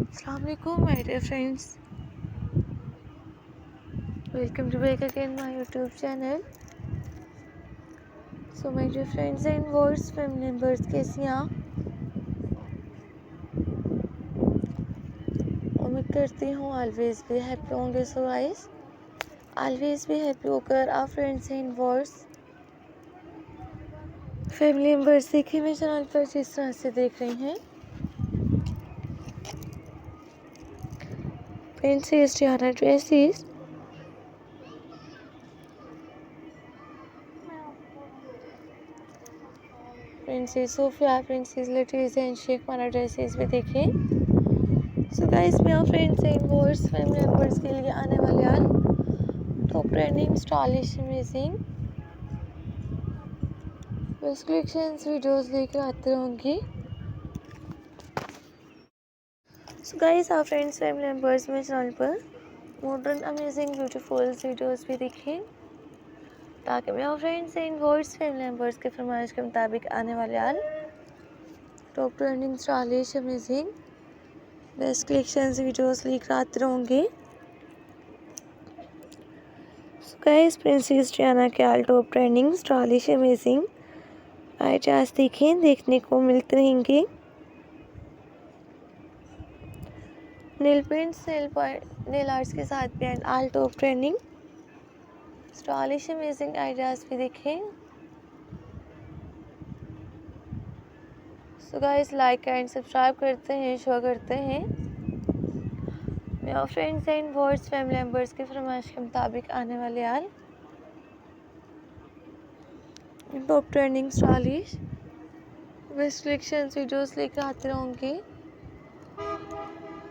Assalamualaikum my dear friends, welcome to back again my YouTube channel. So my dear friends and viewers, family members, कैसी हैं आप? उम्मीद करती हूँ always be happy होंगे. So guys, always be happy होकर आप friends and viewers, family members देखिए मेरे चैनल पर जिस तरह से देख रही हैं Princess Diana dresses, Princess Sophia, Princess Letizia and Sheikh Mana dresses भी देखिए. So guys, मेरा friends and viewers family members के लिए आने वाले हाल top trending stylish amazing best collections videos लेकर आते रहूँगी. सो गाइस, आप फ्रेंड्स फैमिली मेम्बर्स मेरे चैनल पर मॉडर्न अमेजिंग ब्यूटीफुल वीडियोस भी देखें ताकि मेरे friends and viewers family members के फरमाइश के मुताबिक आने वाले हाल top trending stylish amazing best collections videos लेकर आते रहूँगी. सो गाइस, प्रिंसेस डियाना के all top trending stylish amazing ideas देखें देखने को मिलते रहेंगे. नेल पेंट्स नेल आर्ट्स के साथ भी and all top trending stylish amazing ideas भी देखें. So guys, like and subscribe करते हैं, शो करते हैं. मेरे friends and viewers family members के फरमाइश के मुताबिक आने वाले हाल top trending stylish best collections videos लेकर आते रहूँगी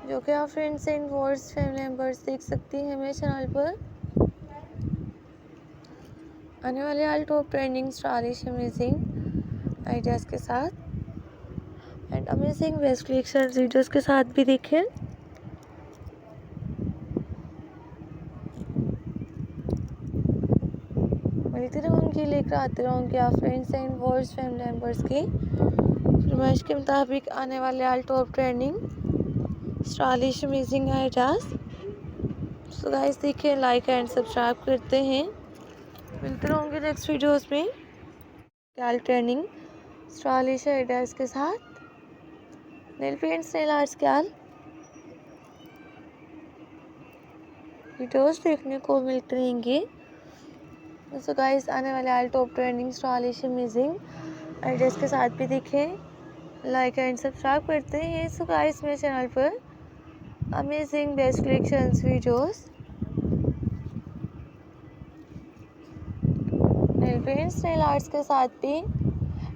जो कि आप friends and viewers family members देख सकती हैं मेरे चैनल पर. आने वाले हाल top trending stylish amazing ideas के साथ and amazing best collections videos के साथ भी देखें. मिलती रहूँगी, लेकर आते रहूँगी आप friends and viewers family members की फरमाइश के मुताबिक आने वाले हाल top trending stylish amazing ideas. So guys देखिए, लाइक एंड सब्सक्राइब करते हैं. मिलते रहूँगी नेक्स्ट वीडियोस में हाल ट्रेंडिंग स्टाइलिश आइडियाज़ के साथ नेल पेंट्स नेल आर्ट्स के हाल वीडियोस देखने को मिलते रहेंगे. सो गाइस, आने वाले हाल top trending stylish amazing ideas के साथ भी देखें, लाइक एंड सब्सक्राइब करते हैं. सो गाइस, मेरे चैनल पर amazing best collections videos nail paints nail arts के साथ भी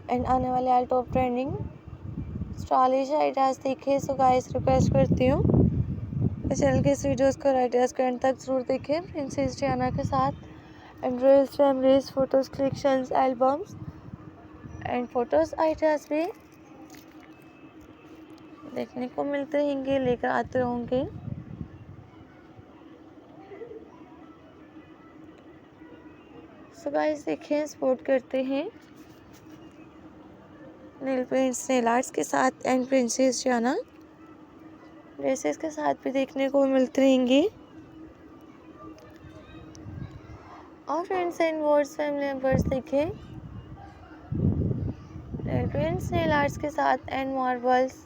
एंड आने वाले हाल टॉप ट्रेंडिंग स्टाइलिश आइडियाज़ देखें. सो गाइस, रिक्वेस्ट करती हूँ चैनल के इस वीडियोस को आइडियाज़ के एंड तक ज़रूर देखें. प्रिंसेस डियाना के साथ and reels memories photos collections albums and photos ideas भी देखने को मिलते रहेंगे, लेकर आते रहूँगे. सो गाइस देखें, सपोर्ट करते हैं नेल पेंट्स नेल आर्ट्स के साथ एंड प्रिंसेस डियाना ड्रेसेस के साथ भी देखने को मिलते रहेंगे. और friends and viewers family members देखें नेल पेंट्स नेल आर्ट्स के साथ एंड मार्बल्स